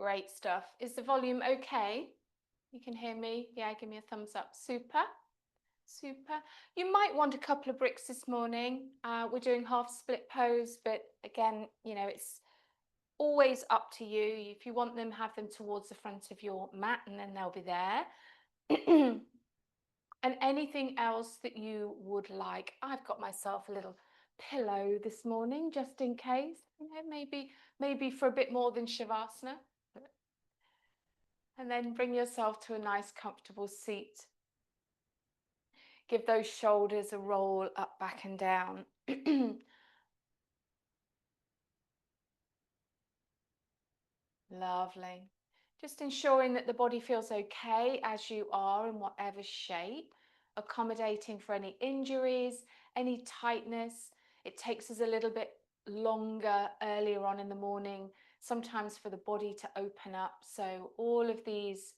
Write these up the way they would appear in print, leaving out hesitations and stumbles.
Great stuff. Is the volume okay? You can hear me? Yeah, give me a thumbs up. Super. Super. You might want a couple of bricks this morning. We're doing half split pose, but again, you know, it's always up to you. If you want them, have them towards the front of your mat and then they'll be there. And anything else that you would like. I've got myself a little pillow this morning just in case, you know, maybe for a bit more than Shavasana. And then bring yourself to a nice comfortable seat. Give those shoulders a roll up, back and down. Lovely. Just ensuring that the body feels okay as you are in whatever shape, accommodating for any injuries, any tightness. It takes us a little bit longer earlier on in the morning, sometimes for the body to open up. So all of these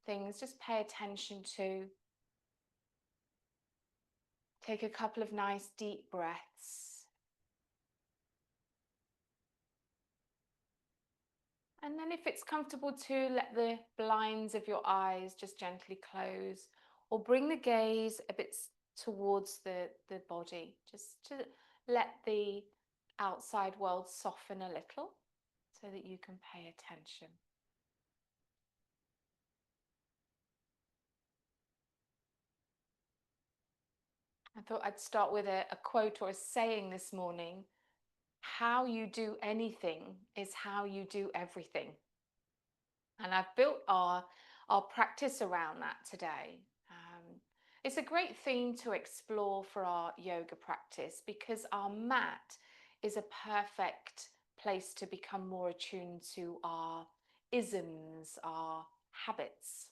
things, just pay attention to. Take a couple of nice deep breaths. And then if it's comfortable to let the blinds of your eyes just gently close or bring the gaze a bit towards the body, just to let the outside world soften a little so that you can pay attention. I thought I'd start with a quote or a saying this morning. How you do anything is how you do everything. And I've built our practice around that today. It's a great theme to explore for our yoga practice because our mat is a perfect place to become more attuned to our isms, our habits.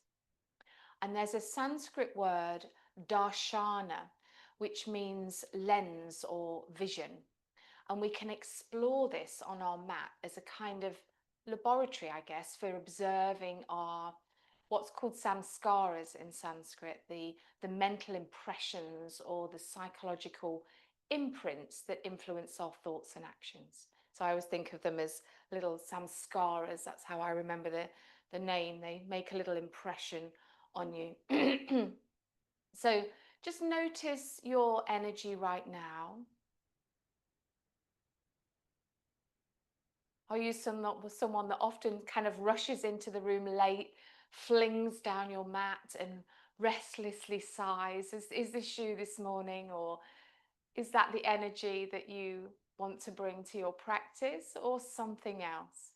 And there's a Sanskrit word, Darshana, which means lens or vision. And we can explore this on our mat as a kind of laboratory, I guess, for observing our what's called samskaras in Sanskrit, the mental impressions or the psychological imprints that influence our thoughts and actions. So I always think of them as little samskaras. That's how I remember the name. They make a little impression on you. So just notice your energy right now. Are you someone that often kind of rushes into the room late, flings down your mat and restlessly sighs? Is this you this morning, or is that the energy that you want to bring to your practice, or something else?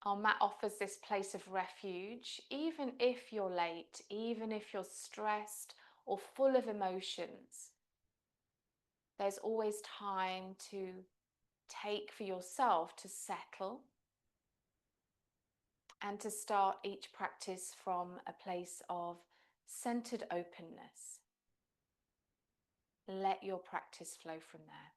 Our mat offers this place of refuge, even if you're late, even if you're stressed or full of emotions. There's always time to take for yourself to settle and to start each practice from a place of centered openness. Let your practice flow from there.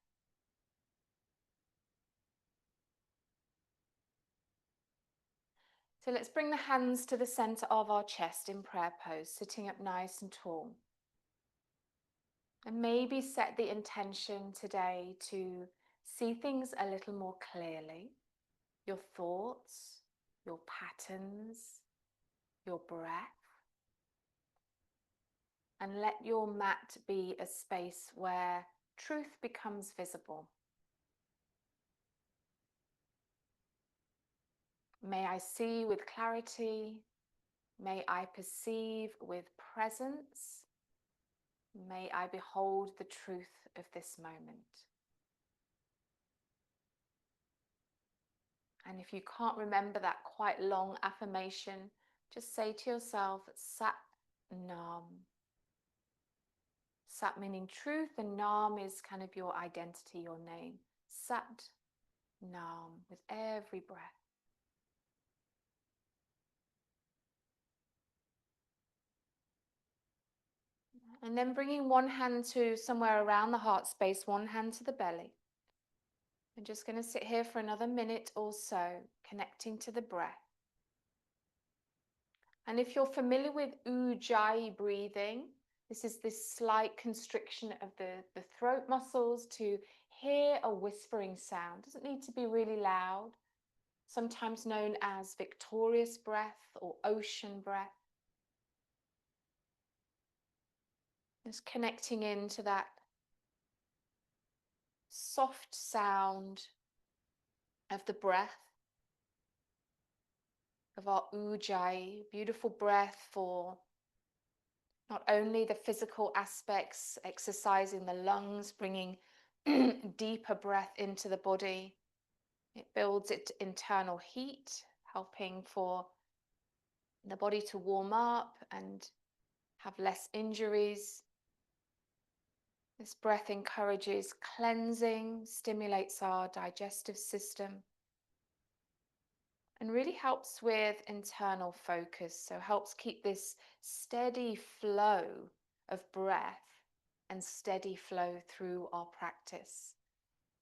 So let's bring the hands to the center of our chest in prayer pose, sitting up nice and tall. And maybe set the intention today to see things a little more clearly. Your thoughts, your patterns, your breath. And let your mat be a space where truth becomes visible. May I see with clarity. May I perceive with presence. May I behold the truth of this moment. And if you can't remember that quite long affirmation, just say to yourself, Sat Nam. Sat meaning truth, and Nam is kind of your identity, your name. Sat Nam, with every breath. And then bringing one hand to somewhere around the heart space, one hand to the belly. I'm just going to sit here for another minute or so, connecting to the breath. And if you're familiar with Ujjayi breathing, this is this slight constriction of the throat muscles to hear a whispering sound. It doesn't need to be really loud. sometimes known as victorious breath or ocean breath. Just connecting into that soft sound of the breath, of our ujjayi, beautiful breath for not only the physical aspects, exercising the lungs, bringing deeper breath into the body. It builds its internal heat, helping for the body to warm up and have less injuries. This breath encourages cleansing, stimulates our digestive system, and really helps with internal focus. So helps keep this steady flow of breath and steady flow through our practice.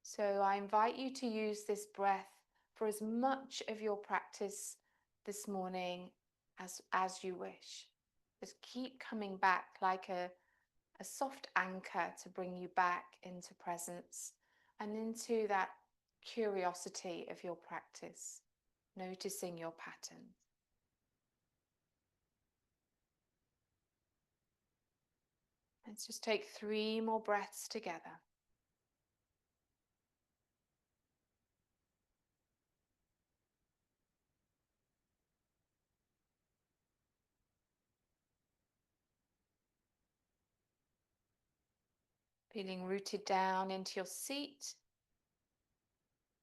So I invite you to use this breath for as much of your practice this morning as you wish. Just keep coming back like a soft anchor to bring you back into presence and into that curiosity of your practice, noticing your patterns. Let's just take 3 more breaths together. Feeling rooted down into your seat,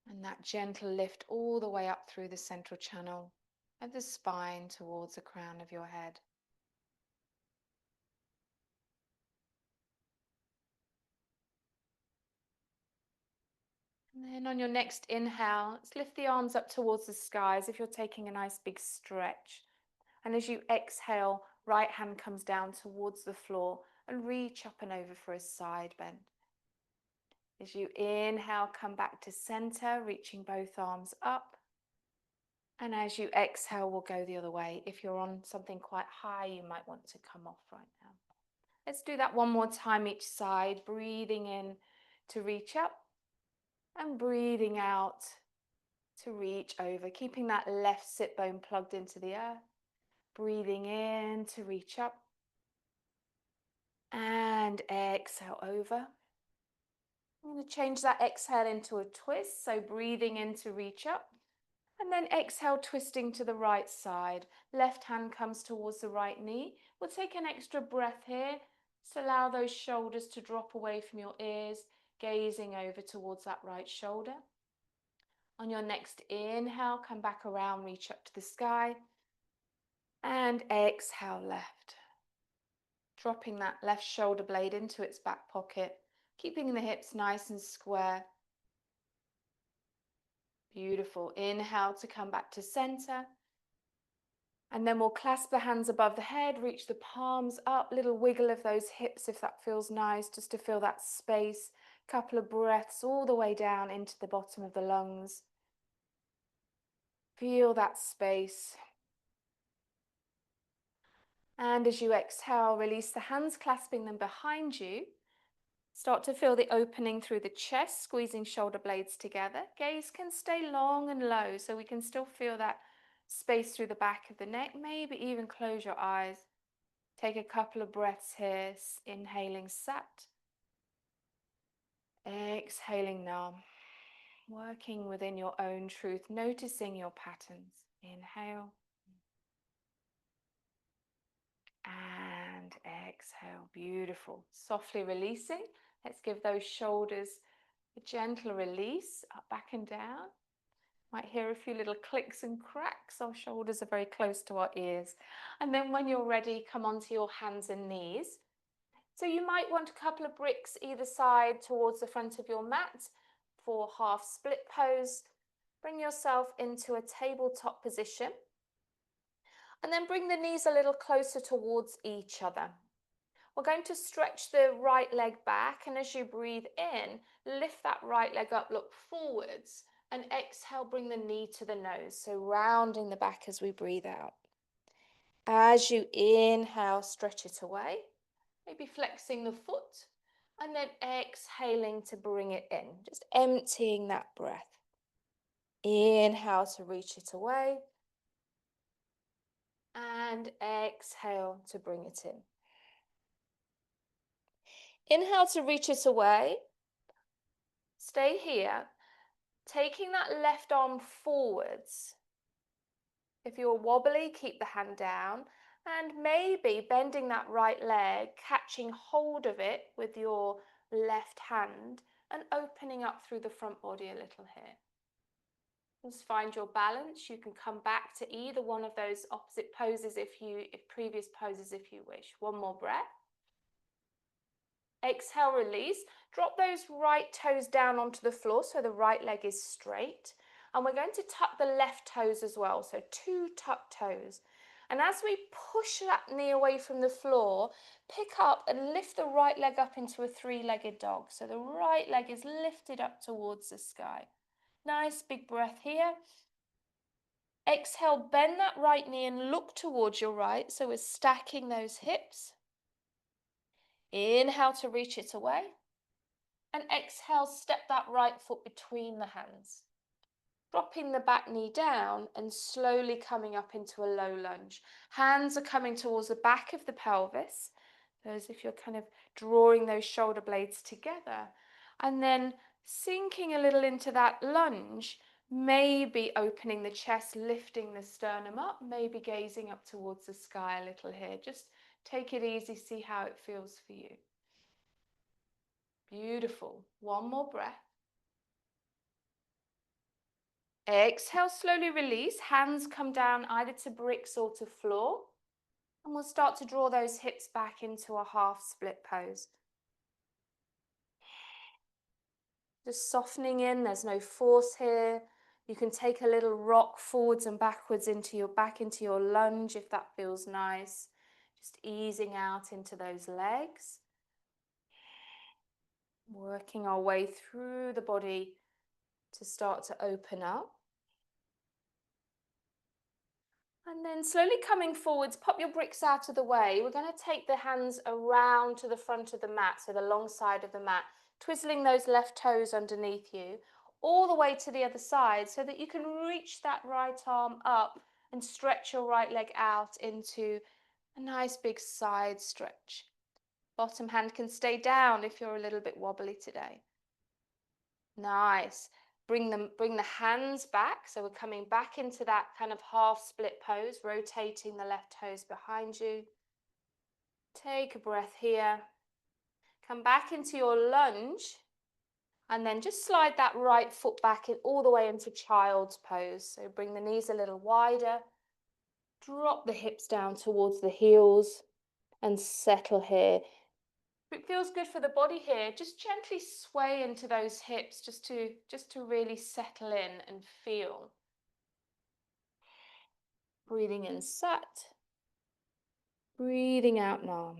and that gentle lift all the way up through the central channel of the spine towards the crown of your head. And then on your next inhale, let's lift the arms up towards the sky as if you're taking a nice big stretch. And as you exhale, right hand comes down towards the floor and reach up and over for a side bend. As you inhale, come back to center, reaching both arms up. And as you exhale, we'll go the other way. If you're on something quite high, you might want to come off right now. Let's do that one more time each side, breathing in to reach up and breathing out to reach over, keeping that left sit bone plugged into the earth. Breathing in to reach up and exhale over. I'm going to change that exhale into a twist, so breathing in to reach up. And then exhale, twisting to the right side. Left hand comes towards the right knee. We'll take an extra breath here. Just allow those shoulders to drop away from your ears, gazing over towards that right shoulder. On your next inhale, come back around, reach up to the sky. And exhale, left. Dropping that left shoulder blade into its back pocket, keeping the hips nice and square. Beautiful. Inhale to come back to center. And then we'll clasp the hands above the head, reach the palms up, little wiggle of those hips if that feels nice, just to feel that space. Couple of breaths all the way down into the bottom of the lungs. Feel that space. And as you exhale, release the hands, clasping them behind you. Start to feel the opening through the chest, squeezing shoulder blades together. Gaze can stay long and low, so we can still feel that space through the back of the neck. Maybe even close your eyes. Take a couple of breaths here, inhaling Sat. Exhaling Nam. Working within your own truth, noticing your patterns. Inhale. And exhale. Beautiful. Softly releasing. Let's give those shoulders a gentle release, up, back and down. Might hear a few little clicks and cracks. Our shoulders are very close to our ears. And then when you're ready, come onto your hands and knees. So you might want a couple of bricks either side towards the front of your mat for half split pose. Bring yourself into a tabletop position. And then bring the knees a little closer towards each other. We're going to stretch the right leg back, and as you breathe in, lift that right leg up, look forwards, and exhale, bring the knee to the nose. So rounding the back as we breathe out. As you inhale, stretch it away, maybe flexing the foot, and then exhaling to bring it in, just emptying that breath. Inhale to reach it away. And exhale to bring it in. Inhale to reach it away. Stay here. Taking that left arm forwards. If you're wobbly, keep the hand down. And maybe bending that right leg, catching hold of it with your left hand and opening up through the front body a little here. Just find your balance. You can come back to either one of those opposite poses if previous poses if you wish. One more breath. Exhale, release. Drop those right toes down onto the floor so the right leg is straight. And we're going to tuck the left toes as well. So 2 tucked toes. And as we push that knee away from the floor, pick up and lift the right leg up into a 3-legged dog. So the right leg is lifted up towards the sky. Nice big breath here. Exhale, bend that right knee and look towards your right. So we're stacking those hips. Inhale to reach it away. And exhale, step that right foot between the hands. Dropping the back knee down and slowly coming up into a low lunge. Hands are coming towards the back of the pelvis, as if you're kind of drawing those shoulder blades together. And then sinking a little into that lunge, maybe opening the chest, lifting the sternum up, maybe gazing up towards the sky a little here. Just take it easy, see how it feels for you. Beautiful. One more breath. Exhale, slowly release. Hands come down either to bricks or to floor. And we'll start to draw those hips back into a half split pose. Just softening in, there's no force here. You can take a little rock forwards and backwards back into your lunge if that feels nice. Just easing out into those legs. Working our way through the body to start to open up. And then slowly coming forwards, pop your bricks out of the way. We're going to take the hands around to the front of the mat, so the long side of the mat, twizzling those left toes underneath you, all the way to the other side so that you can reach that right arm up and stretch your right leg out into a nice big side stretch. Bottom hand can stay down if you're a little bit wobbly today. Nice. Bring the hands back. So we're coming back into that kind of half split pose, rotating the left toes behind you. Take a breath here. Come back into your lunge. And then just slide that right foot back in all the way into child's pose. So bring the knees a little wider. Drop the hips down towards the heels and settle here. If it feels good for the body here, just gently sway into those hips just to really settle in and feel. Breathing in Sat. Breathing out Nam.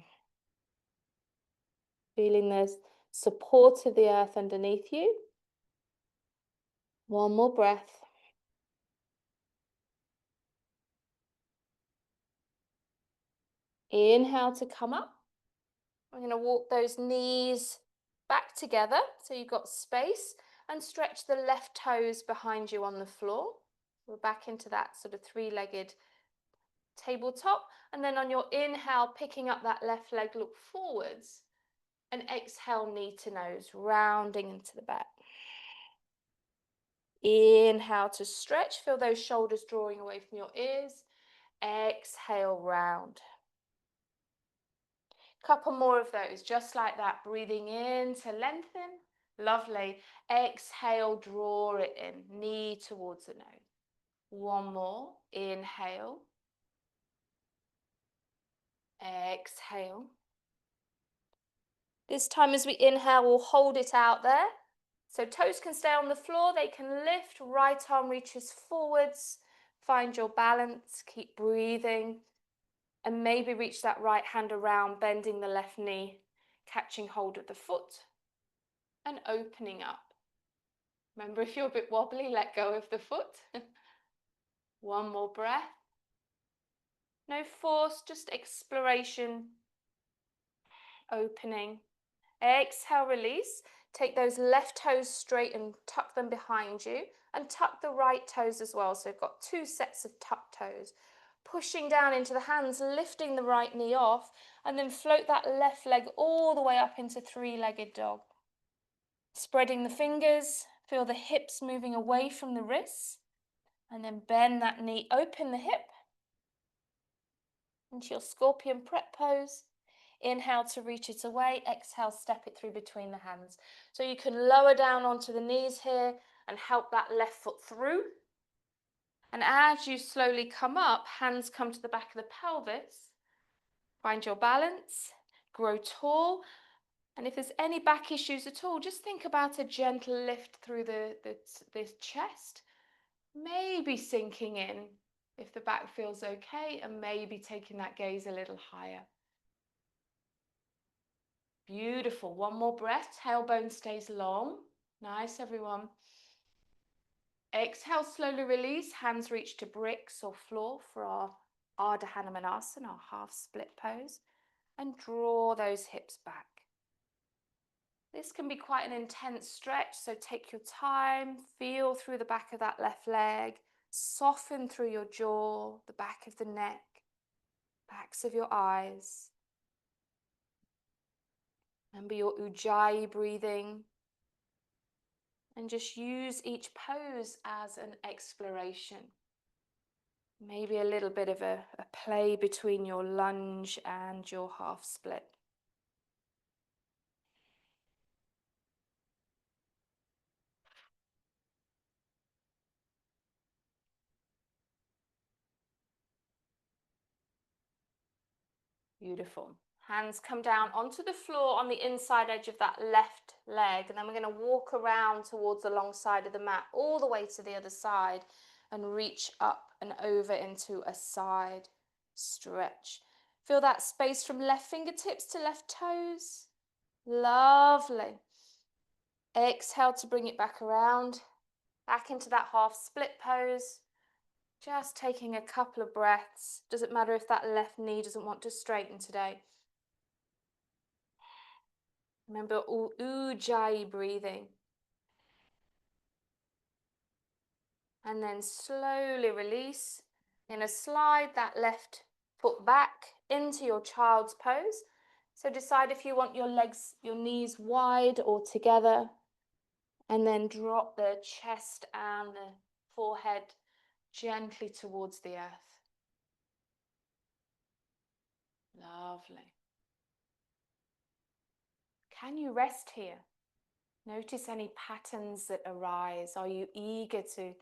Feeling the support of the earth underneath you. One more breath. Inhale to come up. We're going to walk those knees back together so you've got space and stretch the left toes behind you on the floor. We're back into that sort of 3-legged tabletop, and then on your inhale, picking up that left leg, look forwards, and exhale, knee to nose, rounding into the back. Inhale to stretch, feel those shoulders drawing away from your ears. Exhale, round. Couple more of those, just like that. Breathing in to lengthen. Lovely. Exhale, draw it in, knee towards the nose. One more. Inhale. Exhale. This time as we inhale, we'll hold it out there. So toes can stay on the floor, they can lift, right arm reaches forwards. Find your balance, keep breathing. And maybe reach that right hand around, bending the left knee, catching hold of the foot and opening up. Remember, if you're a bit wobbly, let go of the foot. One more breath. No force, just exploration. Opening. Exhale, release. Take those left toes straight and tuck them behind you, and tuck the right toes as well. So we've got 2 sets of tucked toes. Pushing down into the hands, lifting the right knee off, and then float that left leg all the way up into 3-legged dog. Spreading the fingers, feel the hips moving away from the wrists, and then bend that knee, open the hip into your scorpion prep pose. Inhale to reach it away, exhale, step it through between the hands. So you can lower down onto the knees here and help that left foot through. And as you slowly come up, hands come to the back of the pelvis. Find your balance, grow tall. And if there's any back issues at all, just think about a gentle lift through the chest. Maybe sinking in if the back feels okay, and maybe taking that gaze a little higher. Beautiful. One more breath. Tailbone stays long. Nice, everyone. Exhale, slowly release. Hands reach to bricks or floor for our Ardha Hanumanasana, our half split pose. And draw those hips back. This can be quite an intense stretch, so take your time. Feel through the back of that left leg. Soften through your jaw, the back of the neck, backs of your eyes. Remember your Ujjayi breathing. And just use each pose as an exploration. Maybe a little bit of a play between your lunge and your half split. Beautiful. Hands come down onto the floor on the inside edge of that left leg, and then we're going to walk around towards the long side of the mat, all the way to the other side, and reach up and over into a side stretch. Feel that space from left fingertips to left toes. Lovely. Exhale to bring it back around, back into that half split pose. Just taking a couple of breaths. Doesn't matter if that left knee doesn't want to straighten today. Remember Ujjayi breathing. And then slowly release. In a slide that left foot back into your child's pose. So decide if you want your legs, your knees wide or together. And then drop the chest and the forehead gently towards the earth. Lovely. Can you rest here? Notice any patterns that arise. Are you eager to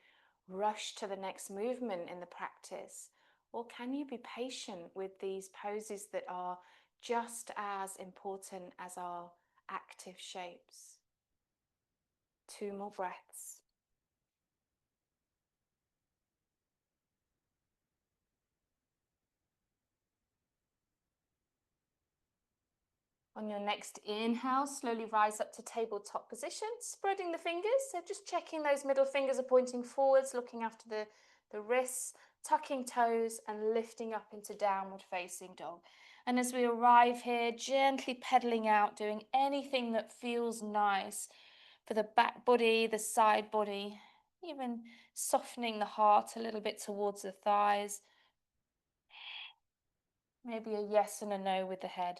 rush to the next movement in the practice? Or can you be patient with these poses that are just as important as our active shapes? 2 more breaths. On your next inhale, slowly rise up to tabletop position, spreading the fingers. So just checking those middle fingers are pointing forwards, looking after the wrists, tucking toes and lifting up into downward facing dog. And as we arrive here, gently pedaling out, doing anything that feels nice for the back body, the side body, even softening the heart a little bit towards the thighs. Maybe a yes and a no with the head.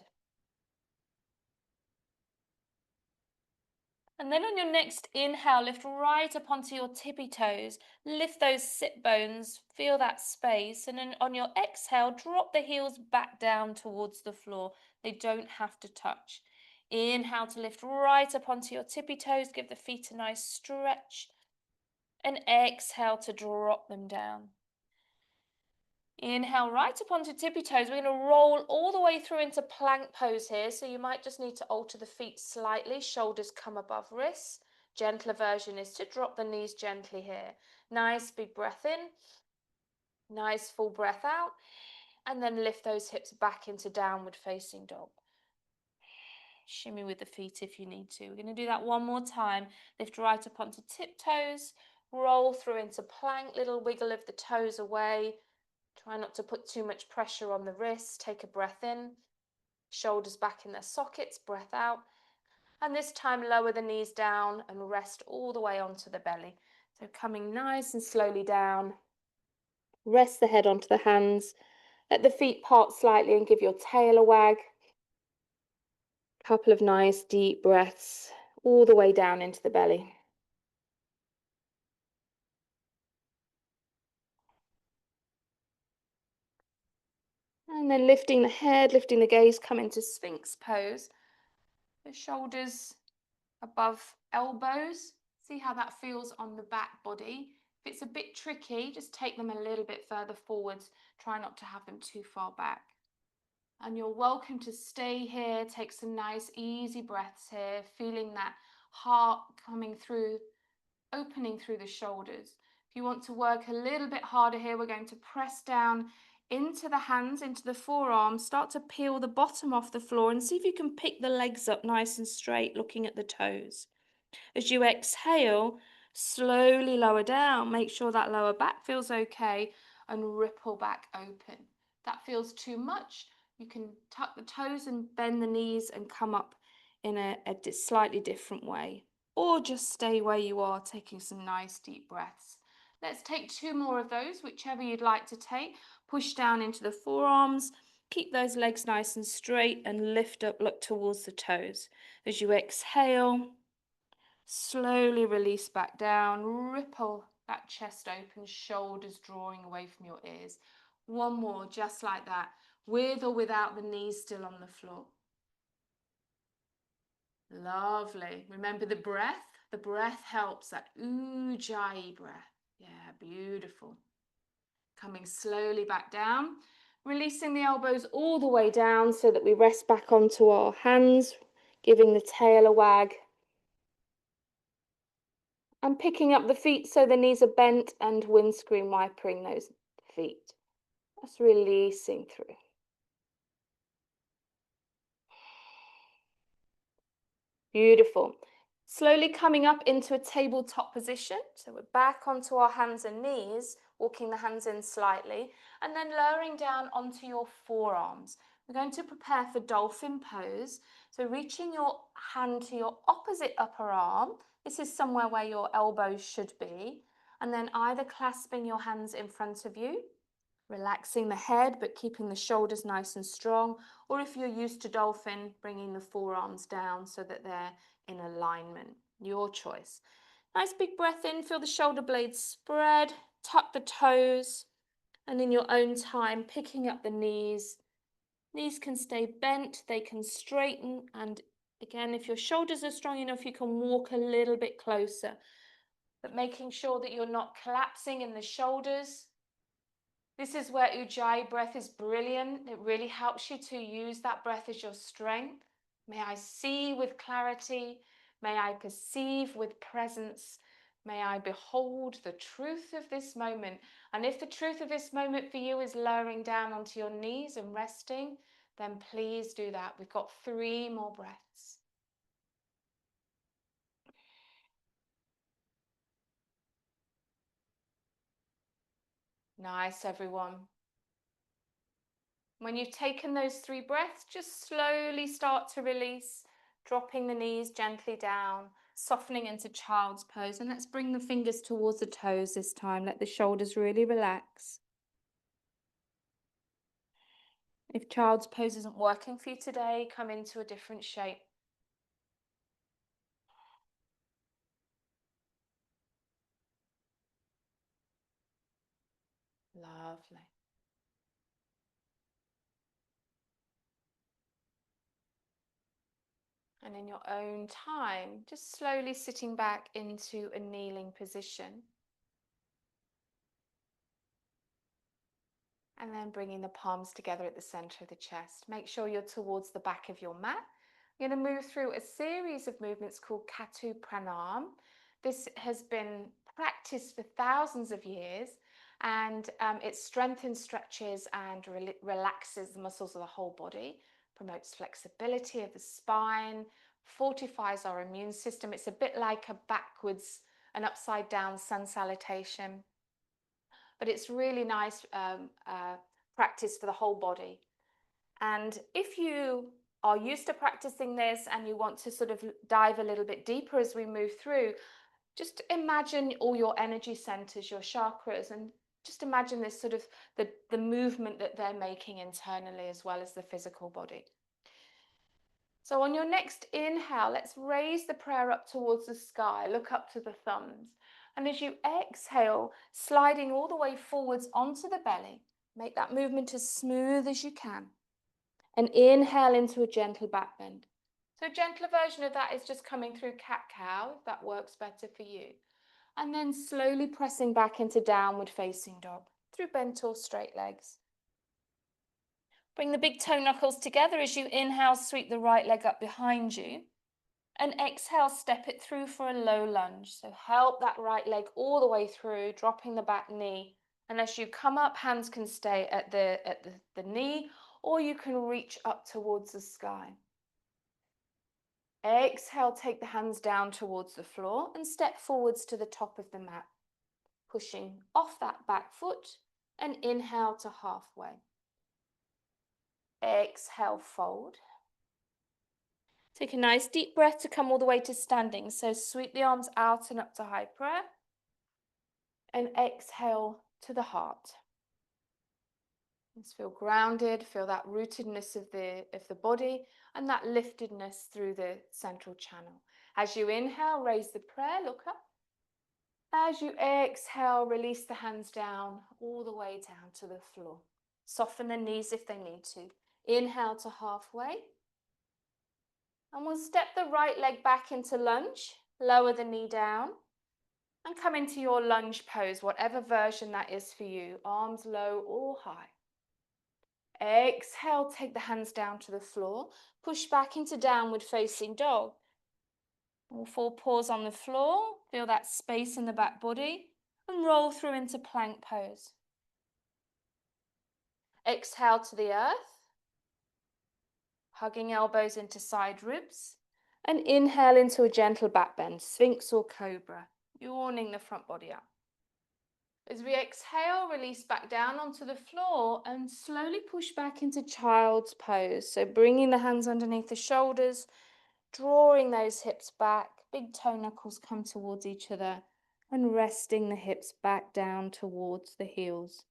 And then on your next inhale, lift right up onto your tippy toes. Lift those sit bones, feel that space. And then on your exhale, drop the heels back down towards the floor. They don't have to touch. Inhale to lift right up onto your tippy toes. Give the feet a nice stretch. And exhale to drop them down. Inhale right up onto tippy toes. We're going to roll all the way through into plank pose here. So you might just need to alter the feet slightly. Shoulders come above wrists. Gentler version is to drop the knees gently here. Nice big breath in. Nice full breath out. And then lift those hips back into downward facing dog. Shimmy with the feet if you need to. We're going to do that one more time. Lift right up onto tiptoes. Roll through into plank. Little wiggle of the toes away. Try not to put too much pressure on the wrists. Take a breath in. Shoulders back in their sockets. Breath out. And this time lower the knees down and rest all the way onto the belly. So coming nice and slowly down. Rest the head onto the hands. Let the feet part slightly and give your tail a wag. Couple of nice deep breaths all the way down into the belly. And then lifting the head, lifting the gaze, come into Sphinx pose. The shoulders above elbows. See how that feels on the back body. If it's a bit tricky, just take them a little bit further forwards. Try not to have them too far back. And you're welcome to stay here. Take some nice, easy breaths here, feeling that heart coming through, opening through the shoulders. If you want to work a little bit harder here, we're going to press down into the hands, into the forearms. Start to peel the bottom off the floor and see if you can pick the legs up nice and straight, looking at the toes. As you exhale, slowly lower down. Make sure that lower back feels okay and ripple back open. If that feels too much, you can tuck the toes and bend the knees and come up in a slightly different way. Or just stay where you are, taking some nice deep breaths. Let's take 2 more of those, whichever you'd like to take. Push down into the forearms. Keep those legs nice and straight and lift up, look towards the toes. As you exhale, slowly release back down, ripple that chest open, shoulders drawing away from your ears. 1 more, just like that, with or without the knees still on the floor. Lovely. Remember the breath? The breath helps, that ujjayi breath. Yeah, beautiful. Coming slowly back down, releasing the elbows all the way down so that we rest back onto our hands, giving the tail a wag. And picking up the feet so the knees are bent and windscreen wipering those feet. Just releasing through. Beautiful. Slowly coming up into a tabletop position. So we're back onto our hands and knees, walking the hands in slightly, and then lowering down onto your forearms. We're going to prepare for dolphin pose. So reaching your hand to your opposite upper arm. This is somewhere where your elbows should be. And then either clasping your hands in front of you, relaxing the head but keeping the shoulders nice and strong, or if you're used to dolphin, bringing the forearms down so that they're in alignment. Your choice. Nice big breath in, feel the shoulder blades spread, tuck the toes, and in your own time, picking up the knees. Knees can stay bent, they can straighten, and again, if your shoulders are strong enough, you can walk a little bit closer, but making sure that you're not collapsing in the shoulders. This is where Ujjayi breath is brilliant. It really helps you to use that breath as your strength. May I see with clarity. May I perceive with presence. May I behold the truth of this moment. And if the truth of this moment for you is lowering down onto your knees and resting, then please do that. We've got 3 more breaths. Nice, everyone. When you've taken those 3 breaths, just slowly start to release, dropping the knees gently down, softening into child's pose. And let's bring the fingers towards the toes this time. Let the shoulders really relax. If child's pose isn't working for you today, come into a different shape. Lovely. And in your own time, just slowly sitting back into a kneeling position. And then bringing the palms together at the center of the chest. Make sure you're towards the back of your mat. You're going to move through a series of movements called Katu Pranam. This has been practiced for thousands of years, and it strengthens, stretches, and relaxes the muscles of the whole body, promotes flexibility of the spine, fortifies our immune system. It's a bit like a backwards, an upside down sun salutation. But it's really nice practice for the whole body. And if you are used to practicing this and you want to sort of dive a little bit deeper as we move through, just imagine all your energy centers, your chakras, and just imagine this sort of the movement that they're making internally as well as the physical body. So on your next inhale, let's raise the prayer up towards the sky, look up to the thumbs. And as you exhale, sliding all the way forwards onto the belly, make that movement as smooth as you can. And inhale into a gentle back bend. So a gentler version of that is just coming through cat-cow, if that works better for you. And then slowly pressing back into downward facing dog through bent or straight legs. Bring the big toe knuckles together as you inhale, sweep the right leg up behind you. And exhale, step it through for a low lunge. So help that right leg all the way through, dropping the back knee. And as you come up, hands can stay at the knee, or you can reach up towards the sky. Exhale, take the hands down towards the floor and step forwards to the top of the mat, pushing off that back foot, and inhale to halfway. Exhale, fold. Take a nice deep breath to come all the way to standing. So sweep the arms out and up to high prayer. And exhale to the heart. Just feel grounded, feel that rootedness of the body and that liftedness through the central channel. As you inhale, raise the prayer, look up. As you exhale, release the hands down, all the way down to the floor. Soften the knees if they need to. Inhale to halfway. And we'll step the right leg back into lunge, lower the knee down, and come into your lunge pose, whatever version that is for you, arms low or high. Exhale, take the hands down to the floor, push back into downward facing dog. All four paws on the floor, feel that space in the back body, and roll through into plank pose. Exhale to the earth, hugging elbows into side ribs, and inhale into a gentle back bend, Sphinx or Cobra, yawning the front body up. As we exhale, release back down onto the floor and slowly push back into child's pose. So bringing the hands underneath the shoulders, drawing those hips back, big toe knuckles come towards each other, and resting the hips back down towards the heels.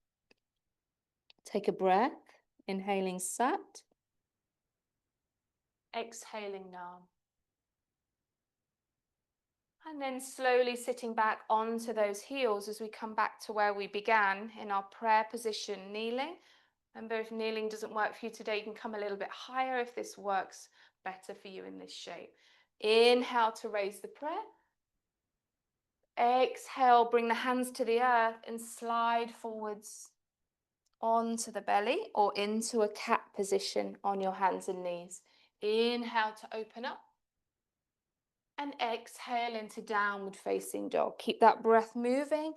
Take a breath, inhaling Sat, exhaling Nam. And then slowly sitting back onto those heels as we come back to where we began in our prayer position, kneeling. Remember, if kneeling doesn't work for you today, you can come a little bit higher if this works better for you in this shape. Inhale to raise the prayer. Exhale, bring the hands to the earth and slide forwards onto the belly or into a cat position on your hands and knees. Inhale to open up. And exhale into downward facing dog. Keep that breath moving.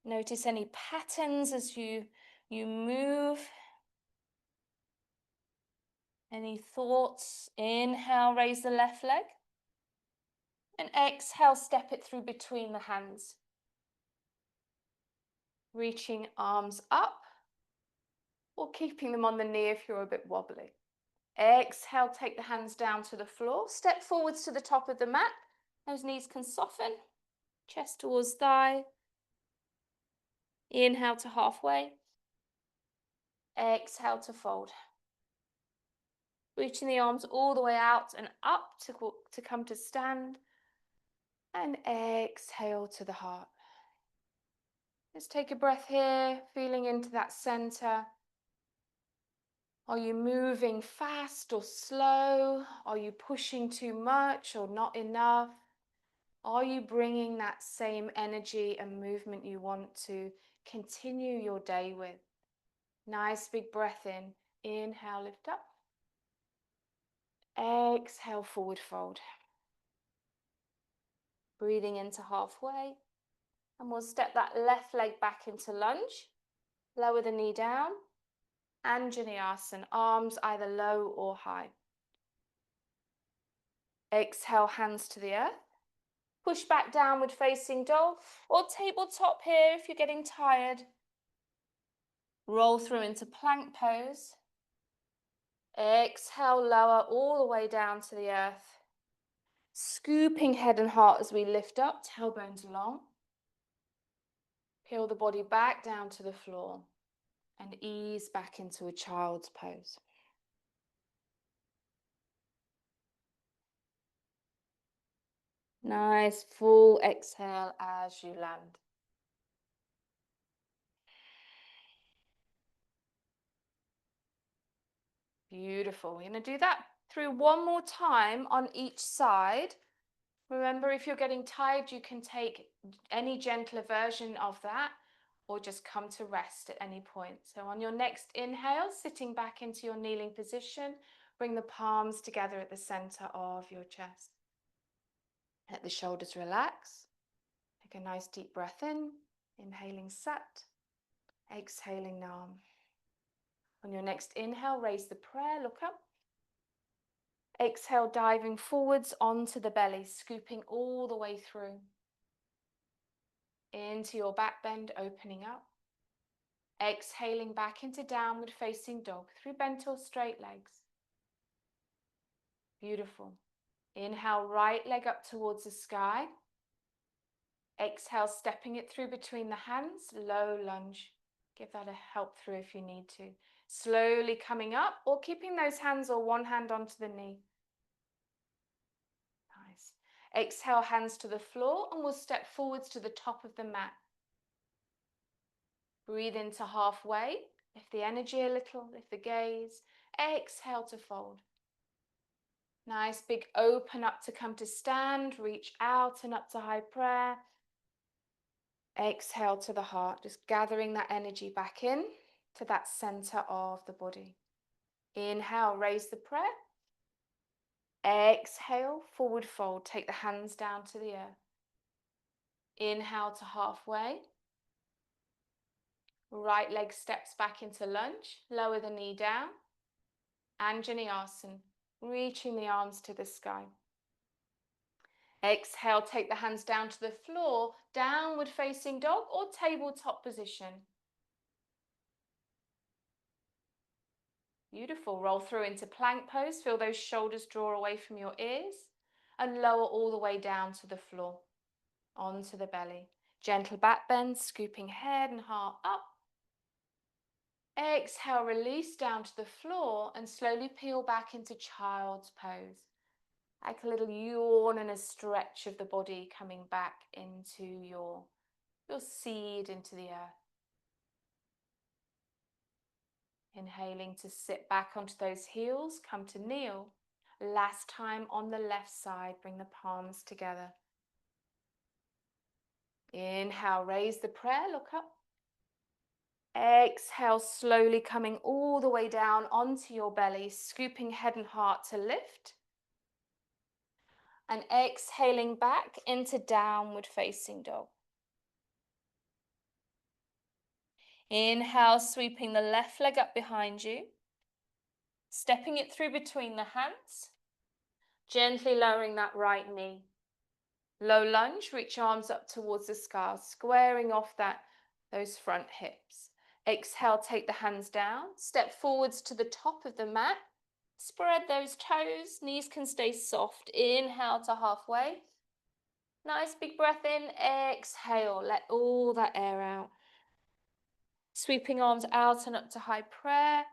Notice any patterns as you move. Any thoughts? Inhale, raise the left leg. And exhale, step it through between the hands. Reaching arms up or keeping them on the knee if you're a bit wobbly. Exhale, take the hands down to the floor. Step forwards to the top of the mat. Those knees can soften. Chest towards thigh. Inhale to halfway. Exhale to fold. Reaching the arms all the way out and up to come to stand. And exhale to the heart. Let's take a breath here, feeling into that center. Are you moving fast or slow? Are you pushing too much or not enough? Are you bringing that same energy and movement you want to continue your day with? Nice big breath in. Inhale, lift up. Exhale, forward fold. Breathing into halfway. And we'll step that left leg back into lunge. Lower the knee down. Anjaneyasana, arms either low or high. Exhale, hands to the earth. Push back downward facing dog or tabletop here if you're getting tired. Roll through into plank pose. Exhale, lower all the way down to the earth. Scooping head and heart as we lift up, tailbones long. Peel the body back down to the floor and ease back into a child's pose. Nice full exhale as you land. Beautiful. We're going to do that through one more time on each side. Remember, if you're getting tired, you can take any gentler version of that or just come to rest at any point. So on your next inhale, sitting back into your kneeling position, bring the palms together at the center of your chest. Let the shoulders relax. Take a nice deep breath in, inhaling Sat, exhaling Nam. On your next inhale, raise the prayer, look up. Exhale, diving forwards onto the belly, scooping all the way through. Into your back bend, opening up. Exhaling back into downward facing dog through bent or straight legs. Beautiful. Inhale, right leg up towards the sky. Exhale, stepping it through between the hands, low lunge. Give that a help through if you need to. Slowly coming up or keeping those hands or one hand onto the knee. Nice. Exhale, hands to the floor, and we'll step forwards to the top of the mat. Breathe into halfway. Lift the energy a little, lift the gaze. Exhale to fold. Nice big open up to come to stand. Reach out and up to high prayer. Exhale to the heart, just gathering that energy back in to that center of the body. Inhale, raise the prayer. Exhale, forward fold. Take the hands down to the earth. Inhale to halfway. Right leg steps back into lunge. Lower the knee down. Anjaneyasana, reaching the arms to the sky. Exhale, take the hands down to the floor, downward facing dog or tabletop position. Beautiful. Roll through into plank pose. Feel those shoulders draw away from your ears and lower all the way down to the floor, onto the belly. Gentle back bend, scooping head and heart up. Exhale, release down to the floor and slowly peel back into child's pose. Like a little yawn and a stretch of the body coming back into your seed into the earth. Inhaling to sit back onto those heels, come to kneel. Last time on the left side, bring the palms together. Inhale, raise the prayer, look up. Exhale, slowly coming all the way down onto your belly, scooping head and heart to lift. And exhaling back into downward facing dog. Inhale, sweeping the left leg up behind you. Stepping it through between the hands. Gently lowering that right knee. Low lunge, reach arms up towards the sky, squaring off those front hips. Exhale, take the hands down. Step forwards to the top of the mat. Spread those toes, knees can stay soft. Inhale to halfway. Nice big breath in, exhale, let all that air out. Sweeping arms out and up to high prayer.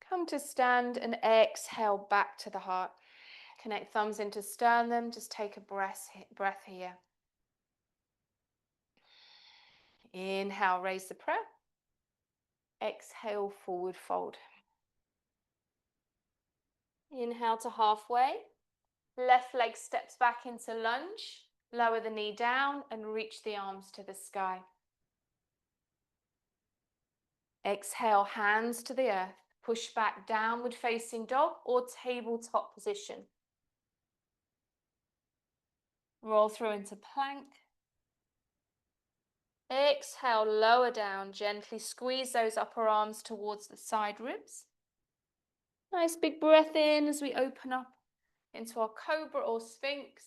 Come to stand and exhale back to the heart. Connect thumbs into sternum, just take a breath here. Inhale, raise the prayer. Exhale, forward fold. Inhale to halfway. Left leg steps back into lunge. Lower the knee down and reach the arms to the sky. Exhale, hands to the earth. Push back, downward facing dog or tabletop position. Roll through into plank. Exhale, lower down, gently squeeze those upper arms towards the side ribs. Nice big breath in as we open up into our cobra or sphinx.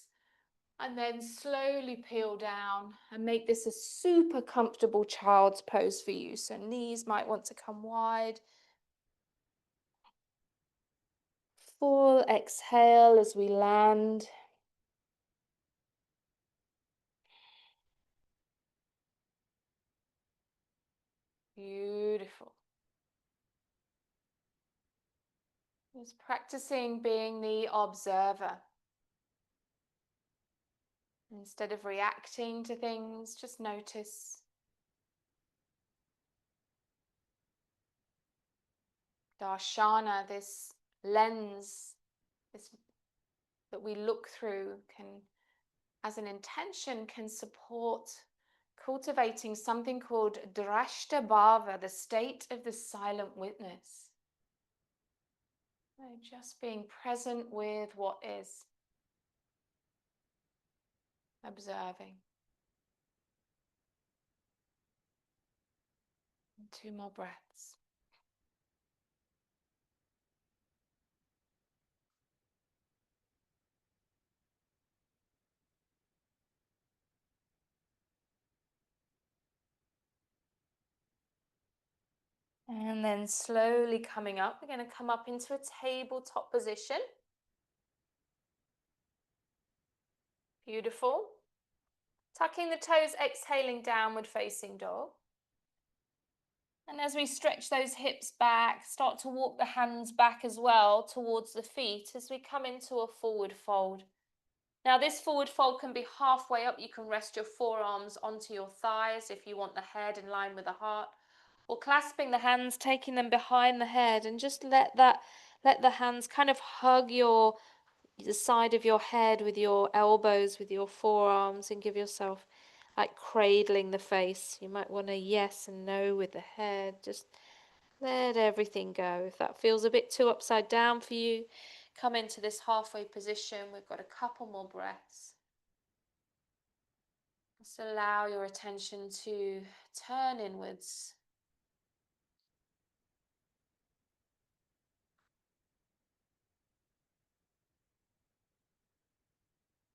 And then slowly peel down and make this a super comfortable child's pose for you. So knees might want to come wide. full exhale as we land. Beautiful. Just practicing being the observer. Instead of reacting to things, just notice. Darshana, this lens that we look through, can, as an intention, can support cultivating something called drashta bhava, the state of the silent witness. So just being present with what is, observing. And 2 more breaths. And then slowly coming up, we're going to come up into a tabletop position. Beautiful. Tucking the toes, exhaling, downward facing dog. And as we stretch those hips back, start to walk the hands back as well towards the feet as we come into a forward fold. Now this forward fold can be halfway up. You can rest your forearms onto your thighs if you want the head in line with the heart, or clasping the hands, taking them behind the head, and just let the hands kind of hug the side of your head with your elbows, with your forearms, and give yourself like cradling the face. You might want a yes and no with the head. Just let everything go. If that feels a bit too upside down for you, come into this halfway position. We've got a couple more breaths. Just allow your attention to turn inwards.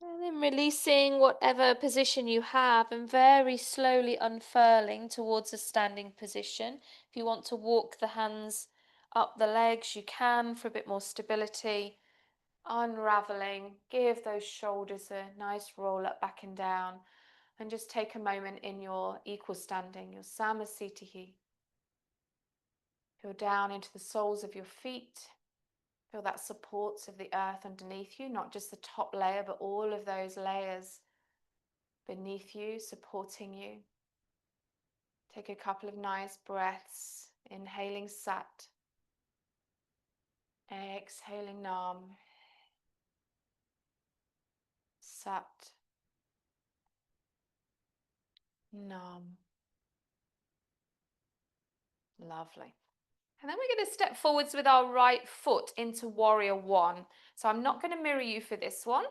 And then releasing whatever position you have and very slowly unfurling towards a standing position. If you want to walk the hands up the legs, you can for a bit more stability. Unraveling, give those shoulders a nice roll up, back and down. And just take a moment in your equal standing, your SAMadhi. Feel down into the soles of your feet. Feel that supports of the earth underneath you, not just the top layer, but all of those layers beneath you, supporting you. Take a couple of nice breaths, inhaling Sat, exhaling Nam. Sat, Nam. Lovely. And then we're going to step forwards with our right foot into warrior one. So I'm not going to mirror you for this one.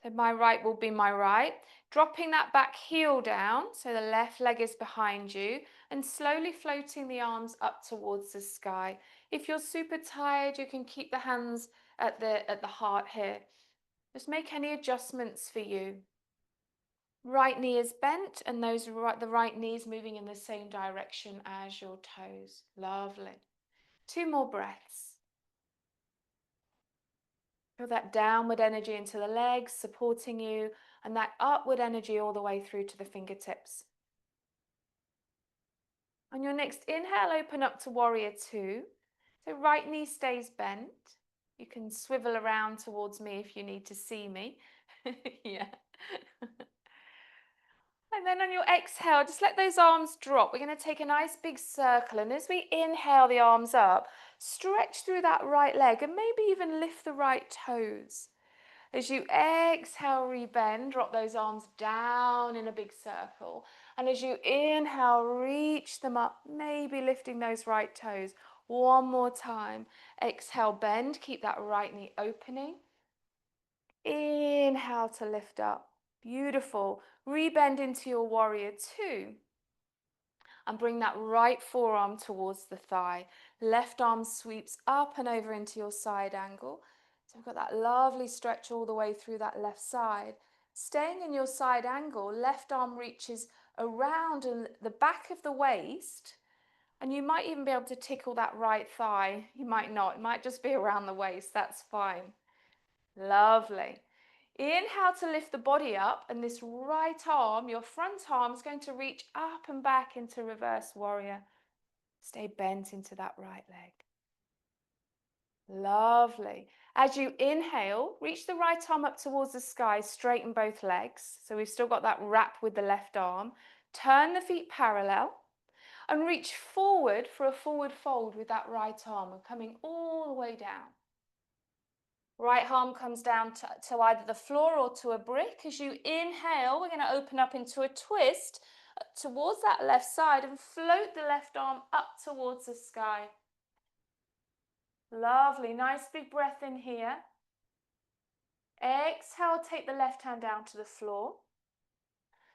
So my right will be my right. Dropping that back heel down, so the left leg is behind you, and slowly floating the arms up towards the sky. If you're super tired, you can keep the hands at the heart here. Just make any adjustments for you. Right knee is bent, and the right knee is moving in the same direction as your toes. Lovely. 2 more breaths. Feel that downward energy into the legs, supporting you, and that upward energy all the way through to the fingertips. On your next inhale, open up to warrior two. So right knee stays bent. You can swivel around towards me if you need to see me. Yeah. And then on your exhale, just let those arms drop. We're going to take a nice big circle. And as we inhale the arms up, stretch through that right leg and maybe even lift the right toes. As you exhale, rebend, drop those arms down in a big circle. And as you inhale, reach them up, maybe lifting those right toes. One more time. Exhale, bend, keep that right knee opening. Inhale to lift up. Beautiful. Rebend into your warrior two. And bring that right forearm towards the thigh. Left arm sweeps up and over into your side angle. So we've got that lovely stretch all the way through that left side. Staying in your side angle, left arm reaches around the back of the waist And you might even be able to tickle that right thigh. You might not. It might just be around the waist. That's fine. Lovely. Inhale to lift the body up, and this right arm, your front arm, is going to reach up and back into reverse warrior. Stay bent into that right leg. Lovely. As you inhale, reach the right arm up towards the sky, straighten both legs. So we've still got that wrap with the left arm. Turn the feet parallel and reach forward for a forward fold with that right arm and coming all the way down. Right arm comes down to either the floor or to a brick. As you inhale, we're going to open up into a twist towards that left side and float the left arm up towards the sky. Lovely. Nice big breath in here. Exhale, take the left hand down to the floor.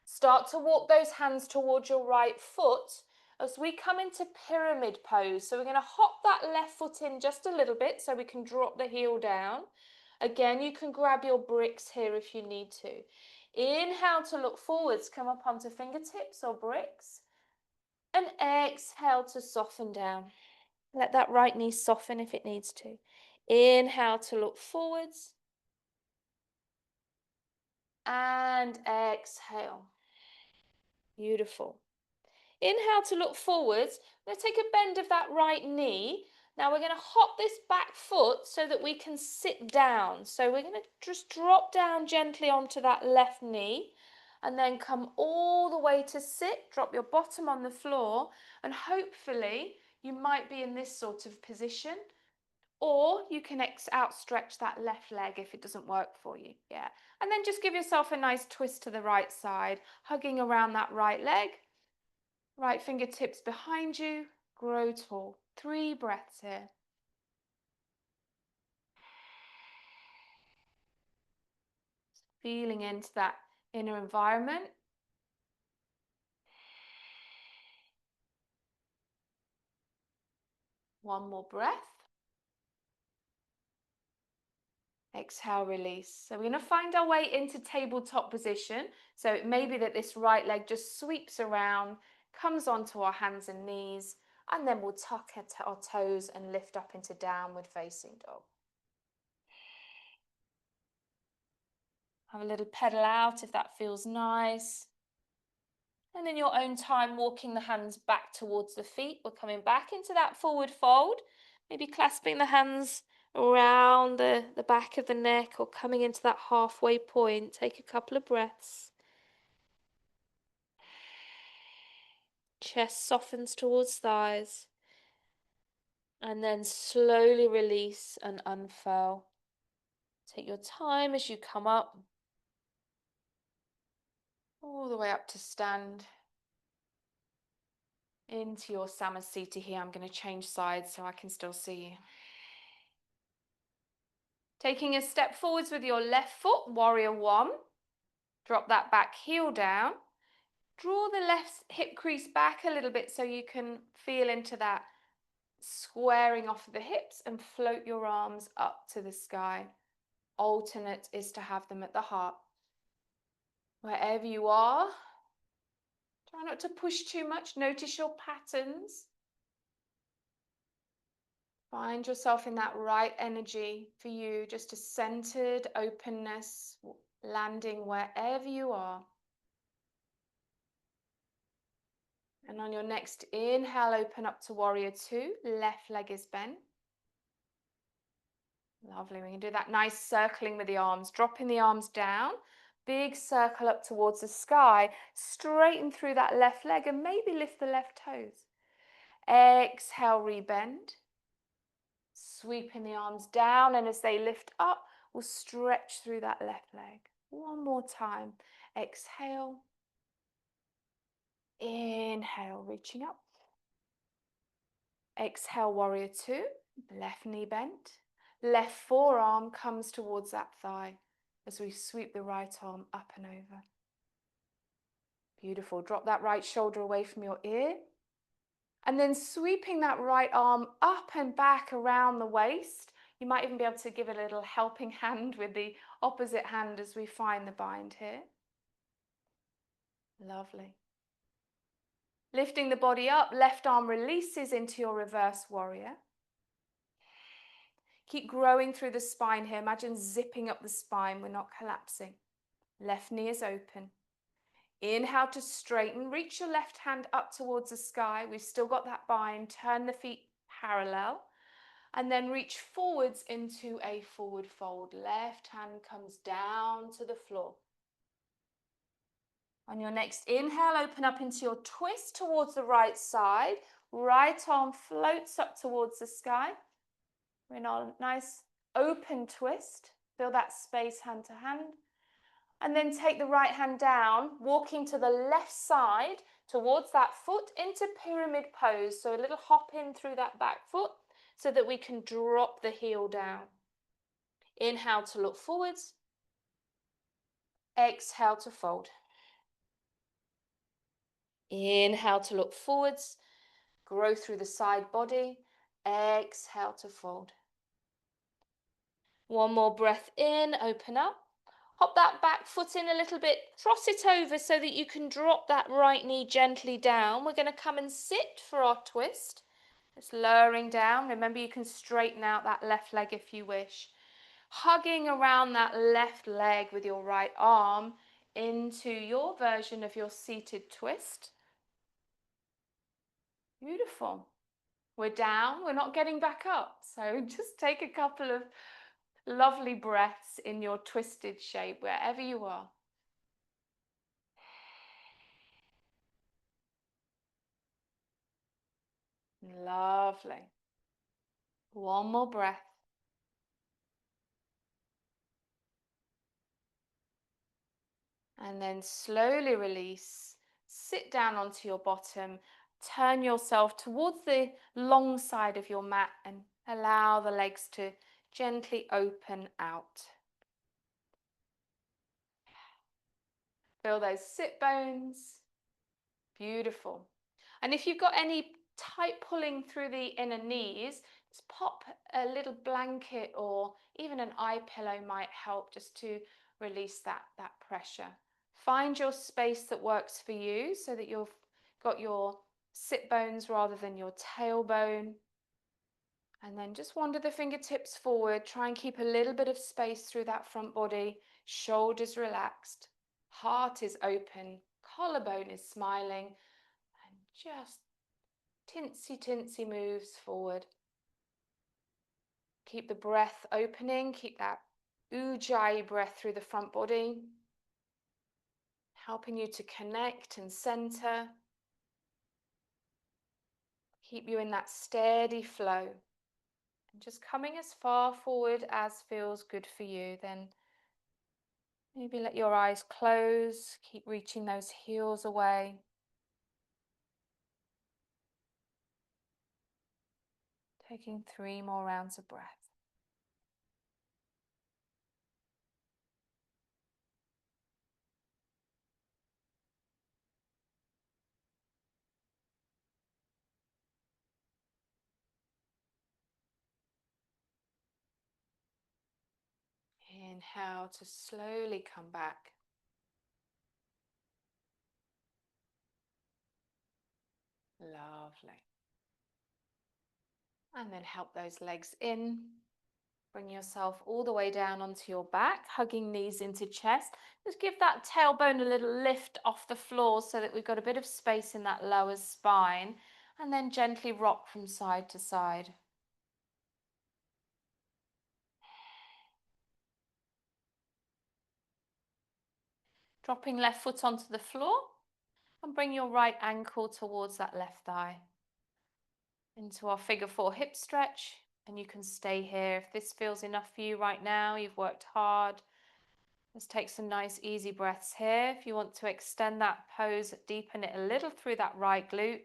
Start to walk those hands towards your right foot as we come into pyramid pose. So we're going to hop that left foot in just a little bit so we can drop the heel down. Again, you can grab your bricks here if you need to. Inhale to look forwards, come up onto fingertips or bricks. And exhale to soften down. Let that right knee soften if it needs to. Inhale to look forwards. And exhale. Beautiful. Inhale to look forwards. I'm going to take a bend of that right knee. Now we're going to hop this back foot so that we can sit down. So we're going to just drop down gently onto that left knee and then come all the way to sit. Drop your bottom on the floor and hopefully you might be in this sort of position, or you can outstretch that left leg if it doesn't work for you. Yeah. And then just give yourself a nice twist to the right side, hugging around that right leg. Right fingertips behind you, grow tall. 3 breaths here. Feeling into that inner environment. One more breath. Exhale, release. So we're going to find our way into tabletop position. So it may be that this right leg just sweeps around, comes onto our hands and knees, and then we'll tuck our toes and lift up into downward facing dog. Have a little pedal out if that feels nice. And in your own time, walking the hands back towards the feet. We're coming back into that forward fold, maybe clasping the hands around the back of the neck or coming into that halfway point. Take a couple of breaths. Chest softens towards thighs. And then slowly release and unfurl. Take your time as you come up. All the way up to stand. Into your SAMadhi here. I'm going to change sides so I can still see you. Taking a step forwards with your left foot, warrior 1. Drop that back heel down. Draw the left hip crease back a little bit so you can feel into that squaring off of the hips and float your arms up to the sky. Alternate is to have them at the heart. Wherever you are, try not to push too much. Notice your patterns. Find yourself in that right energy for you, just a centered openness, landing wherever you are. And on your next inhale, open up to warrior 2. Left leg is bent. Lovely. We're going to do that nice circling with the arms, dropping the arms down. Big circle up towards the sky. Straighten through that left leg and maybe lift the left toes. Exhale, rebend. Sweeping the arms down, and as they lift up, we'll stretch through that left leg. One more time. Exhale. Inhale, reaching up. Exhale, warrior 2. Left knee bent. Left forearm comes towards that thigh as we sweep the right arm up and over. Beautiful. Drop that right shoulder away from your ear. And then sweeping that right arm up and back around the waist. You might even be able to give it a little helping hand with the opposite hand as we find the bind here. Lovely. Lifting the body up, left arm releases into your reverse warrior. Keep growing through the spine here. Imagine zipping up the spine. We're not collapsing. Left knee is open. Inhale to straighten. Reach your left hand up towards the sky. We've still got that bind. Turn the feet parallel. And then reach forwards into a forward fold. Left hand comes down to the floor. On your next inhale, open up into your twist towards the right side. Right arm floats up towards the sky. We're in our nice open twist. Feel that space hand to hand. And then take the right hand down, walking to the left side towards that foot into pyramid pose. So a little hop in through that back foot so that we can drop the heel down. Inhale to look forwards. Exhale to fold. Inhale to look forwards. Grow through the side body. Exhale to fold. One more breath in, open up. Hop that back foot in a little bit, cross it over so that you can drop that right knee gently down. We're going to come and sit for our twist. Just lowering down. Remember, you can straighten out that left leg if you wish. Hugging around that left leg with your right arm into your version of your seated twist. Beautiful. We're down, we're not getting back up. So just take a couple of lovely breaths in your twisted shape, wherever you are. Lovely. One more breath. And then slowly release. Sit down onto your bottom. Turn yourself towards the long side of your mat and allow the legs to gently open out. Feel those sit bones. Beautiful. And if you've got any tight pulling through the inner knees, just pop a little blanket or even an eye pillow might help just to release that pressure. Find your space that works for you so that you've got your sit bones rather than your tailbone. And then just wander the fingertips forward. Try and keep a little bit of space through that front body. Shoulders relaxed. Heart is open. Collarbone is smiling. And just tinsy moves forward. Keep the breath opening. Keep that ujjayi breath through the front body. Helping you to connect and center. Keep you in that steady flow. And just coming as far forward as feels good for you. Then maybe let your eyes close. Keep reaching those heels away. Taking 3 more rounds of breath. Inhale to slowly come back. Lovely. And then help those legs in. Bring yourself all the way down onto your back, hugging knees into chest. Just give that tailbone a little lift off the floor so that we've got a bit of space in that lower spine. And then gently rock from side to side. Dropping left foot onto the floor and bring your right ankle towards that left thigh. Into our figure 4 hip stretch, and you can stay here. If this feels enough for you right now, you've worked hard. Let's take some nice easy breaths here. If you want to extend that pose, deepen it a little through that right glute.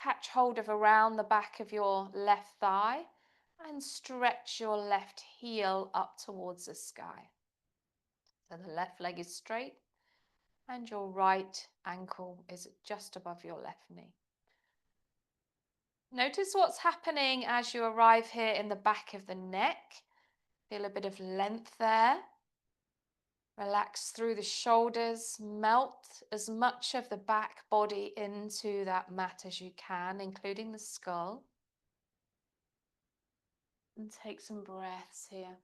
Catch hold of around the back of your left thigh and stretch your left heel up towards the sky. So the left leg is straight and your right ankle is just above your left knee. Notice what's happening as you arrive here in the back of the neck. Feel a bit of length there. Relax through the shoulders, melt as much of the back body into that mat as you can, including the skull. And take some breaths here.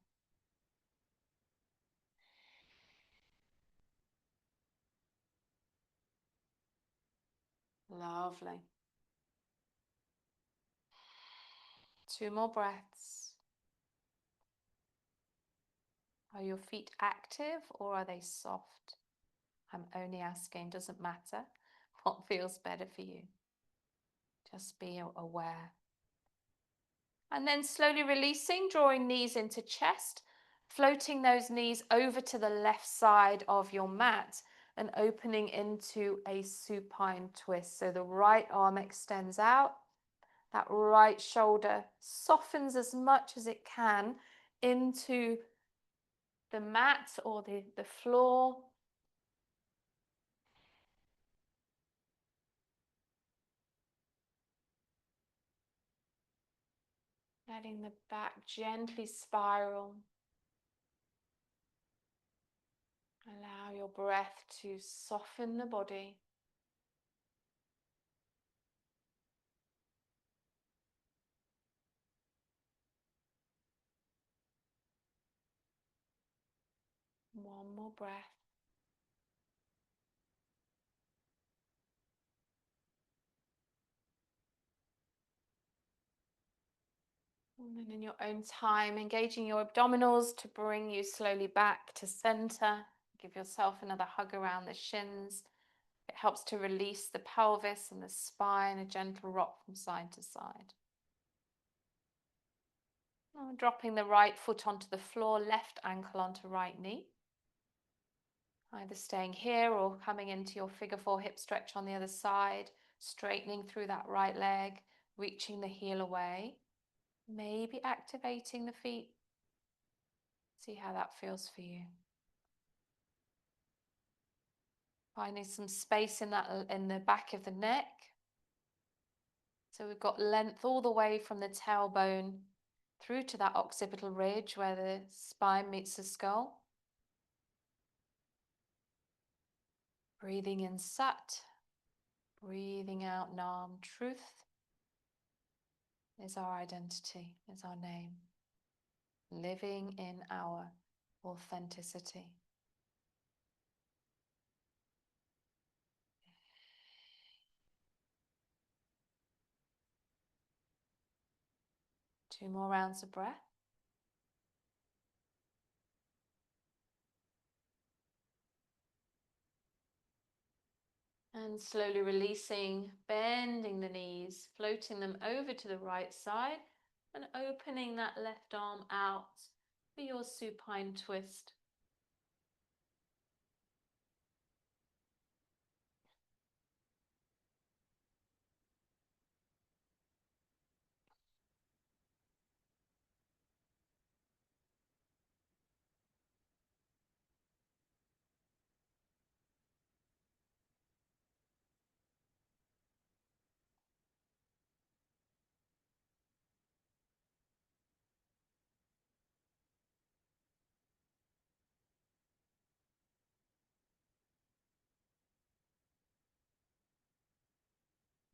Lovely. 2 more breaths. Are your feet active or are they soft? I'm only asking, doesn't matter what feels better for you. Just be aware. And then slowly releasing, drawing knees into chest, floating those knees over to the left side of your mat and opening into a supine twist. So the right arm extends out, that right shoulder softens as much as it can into the mat or the floor. Letting the back gently spiral. Allow your breath to soften the body. One more breath. And then in your own time, engaging your abdominals to bring you slowly back to center. Give yourself another hug around the shins. It helps to release the pelvis and the spine, a gentle rock from side to side. Dropping the right foot onto the floor, left ankle onto right knee. Either staying here or coming into your figure 4 hip stretch on the other side, straightening through that right leg, reaching the heel away. Maybe activating the feet. See how that feels for you. Finding some space in the back of the neck. So we've got length all the way from the tailbone through to that occipital ridge where the spine meets the skull. Breathing in Sat, breathing out Nam. Truth is our identity, is our name. Living in our authenticity. Two more rounds of breath. And slowly releasing, bending the knees, floating them over to the right side and opening that left arm out for your supine twist.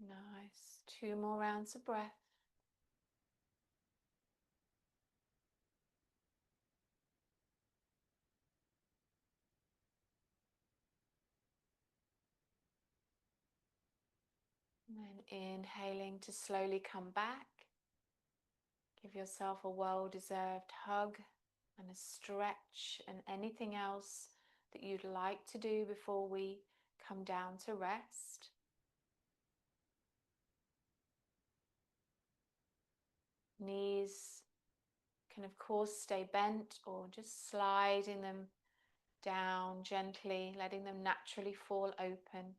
Nice. Two more rounds of breath. And then inhaling to slowly come back. Give yourself a well-deserved hug and a stretch and anything else that you'd like to do before we come down to rest. Knees can of course stay bent or just sliding them down gently, letting them naturally fall open.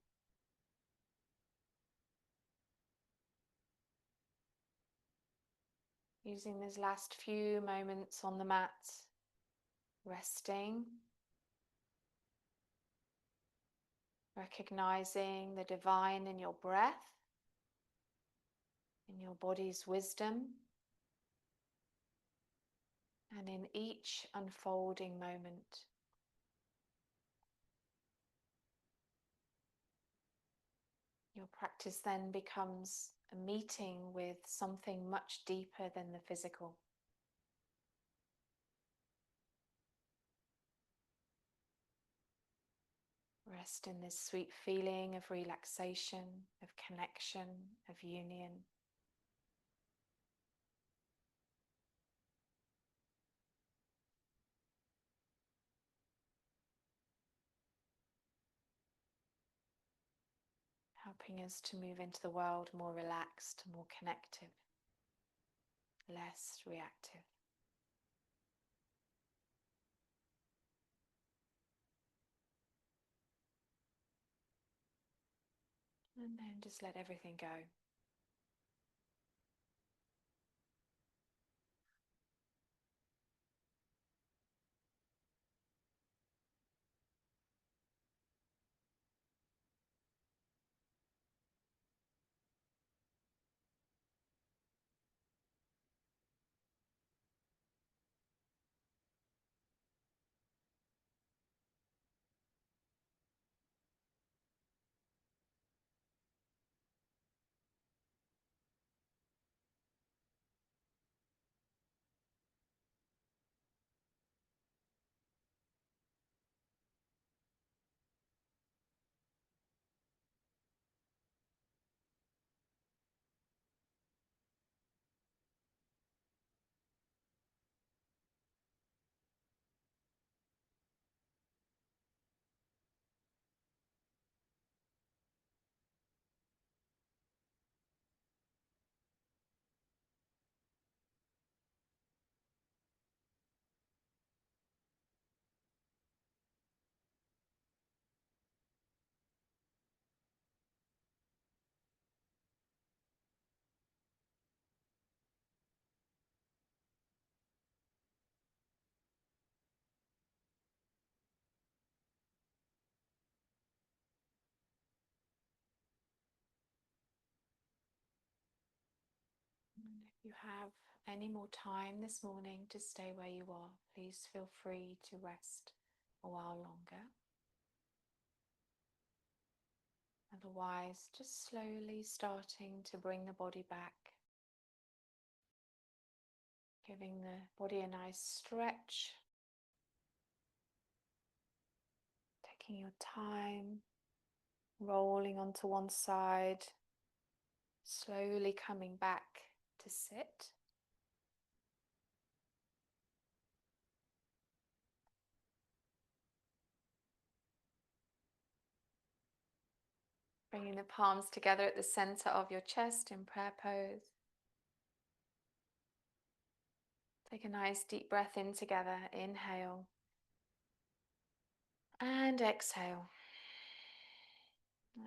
Using these last few moments on the mat, resting, recognizing the divine in your breath, in your body's wisdom, and in each unfolding moment. Your practice then becomes a meeting with something much deeper than the physical. Rest in this sweet feeling of relaxation, of connection, of union. Helping us to move into the world more relaxed, more connected, less reactive. And then just let everything go. And if you have any more time this morning to stay where you are, please feel free to rest a while longer. Otherwise, just slowly starting to bring the body back, giving the body a nice stretch, taking your time, rolling onto one side, slowly coming back to sit. Bringing the palms together at the center of your chest in prayer pose. Take a nice deep breath in together. Inhale and exhale.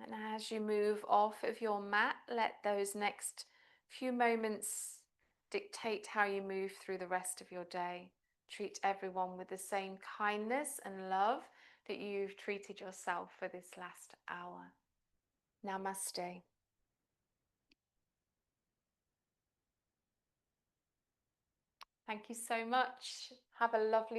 And as you move off of your mat, let those next few moments dictate how you move through the rest of your day. Treat everyone with the same kindness and love that you've treated yourself for this last hour. Namaste. Thank you so much. Have a lovely